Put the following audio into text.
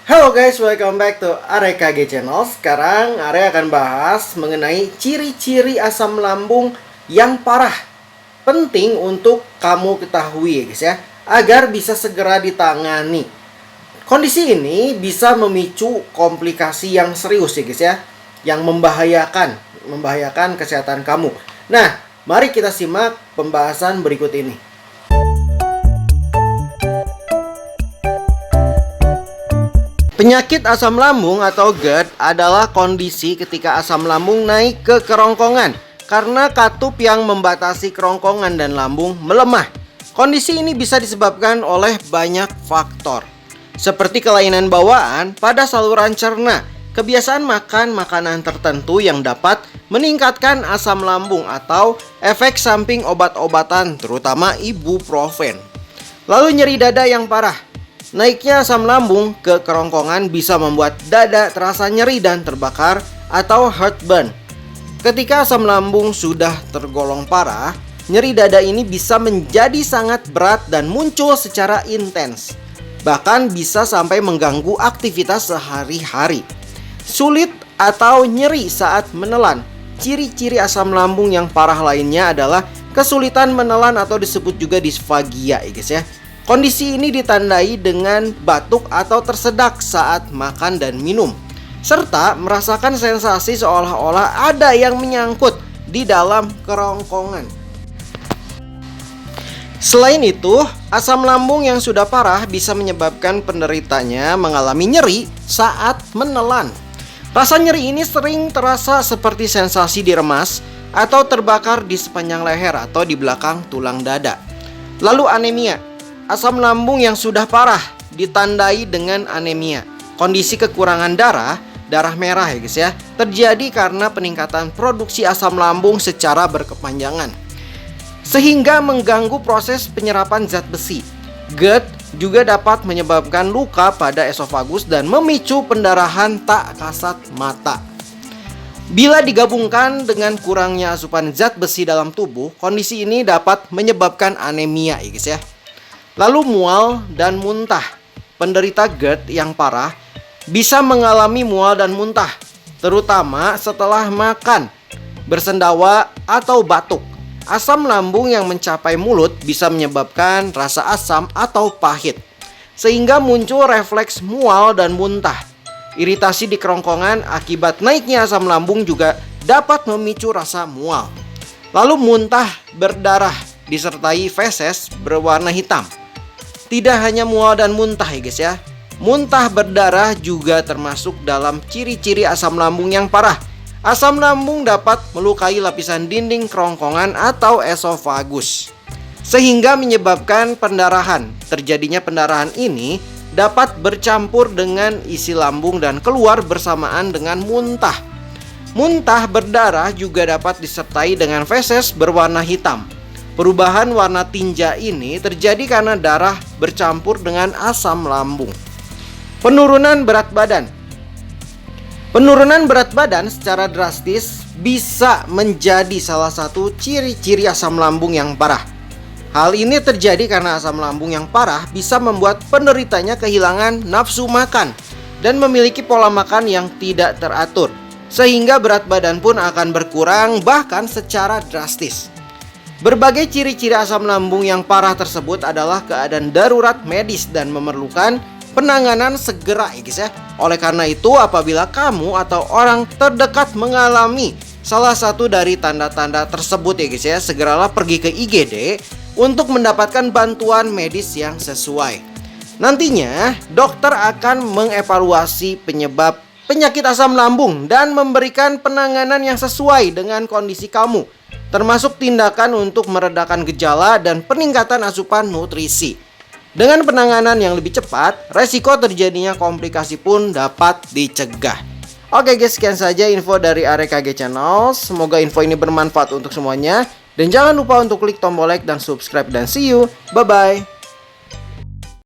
Halo guys, welcome back to AREKG Channel. Sekarang Are akan bahas mengenai ciri-ciri asam lambung yang parah. Penting untuk kamu ketahui ya guys ya, agar bisa segera ditangani. Kondisi ini bisa memicu komplikasi yang serius ya guys ya, yang membahayakan kesehatan kamu. Nah, mari kita simak pembahasan berikut ini. Penyakit asam lambung atau GERD adalah kondisi ketika asam lambung naik ke kerongkongan karena katup yang membatasi kerongkongan dan lambung melemah. Kondisi ini bisa disebabkan oleh banyak faktor, seperti kelainan bawaan pada saluran cerna, kebiasaan makan makanan tertentu yang dapat meningkatkan asam lambung, atau efek samping obat-obatan terutama ibuprofen. Lalu nyeri dada yang parah. Naiknya asam lambung ke kerongkongan bisa membuat dada terasa nyeri dan terbakar atau heartburn. Ketika asam lambung sudah tergolong parah, nyeri dada ini bisa menjadi sangat berat dan muncul secara intens. Bahkan bisa sampai mengganggu aktivitas sehari-hari. Sulit atau nyeri saat menelan. Ciri-ciri asam lambung yang parah lainnya adalah kesulitan menelan atau disebut juga disfagia ya guys ya. Kondisi ini ditandai dengan batuk atau tersedak saat makan dan minum, serta merasakan sensasi seolah-olah ada yang menyangkut di dalam kerongkongan. Selain itu, asam lambung yang sudah parah bisa menyebabkan penderitanya mengalami nyeri saat menelan. Rasa nyeri ini sering terasa seperti sensasi diremas atau terbakar di sepanjang leher atau di belakang tulang dada. Lalu anemia. Asam lambung yang sudah parah ditandai dengan anemia. Kondisi kekurangan darah merah ya guys ya, terjadi karena peningkatan produksi asam lambung secara berkepanjangan, sehingga mengganggu proses penyerapan zat besi. GERD juga dapat menyebabkan luka pada esofagus dan memicu pendarahan tak kasat mata. Bila digabungkan dengan kurangnya asupan zat besi dalam tubuh, kondisi ini dapat menyebabkan anemia ya guys ya. Lalu mual dan muntah. Penderita GERD yang parah bisa mengalami mual dan muntah, terutama setelah makan, bersendawa, atau batuk. Asam lambung yang mencapai mulut bisa menyebabkan rasa asam atau pahit, sehingga muncul refleks mual dan muntah. Iritasi di kerongkongan akibat naiknya asam lambung juga dapat memicu rasa mual. Lalu muntah berdarah disertai feses berwarna hitam. Tidak hanya mual dan muntah ya guys ya, muntah berdarah juga termasuk dalam ciri-ciri asam lambung yang parah. Asam lambung dapat melukai lapisan dinding kerongkongan atau esofagus, sehingga menyebabkan pendarahan. Terjadinya pendarahan ini dapat bercampur dengan isi lambung dan keluar bersamaan dengan muntah. Muntah berdarah juga dapat disertai dengan feses berwarna hitam. Perubahan warna tinja ini terjadi karena darah bercampur dengan asam lambung. Penurunan berat badan. Penurunan berat badan secara drastis bisa menjadi salah satu ciri-ciri asam lambung yang parah. Hal ini terjadi karena asam lambung yang parah bisa membuat penderitanya kehilangan nafsu makan dan memiliki pola makan yang tidak teratur, sehingga berat badan pun akan berkurang bahkan secara drastis. Berbagai ciri-ciri asam lambung yang parah tersebut adalah keadaan darurat medis dan memerlukan penanganan segera ya guys ya. Oleh karena itu, apabila kamu atau orang terdekat mengalami salah satu dari tanda-tanda tersebut ya guys ya, segeralah pergi ke IGD untuk mendapatkan bantuan medis yang sesuai. Nantinya, dokter akan mengevaluasi penyebab penyakit asam lambung dan memberikan penanganan yang sesuai dengan kondisi kamu, termasuk tindakan untuk meredakan gejala dan peningkatan asupan nutrisi. Dengan penanganan yang lebih cepat, resiko terjadinya komplikasi pun dapat dicegah. Oke guys, sekian saja info dari AREKG Channel. Semoga info ini bermanfaat untuk semuanya. Dan jangan lupa untuk klik tombol like dan subscribe. Dan see you, bye-bye.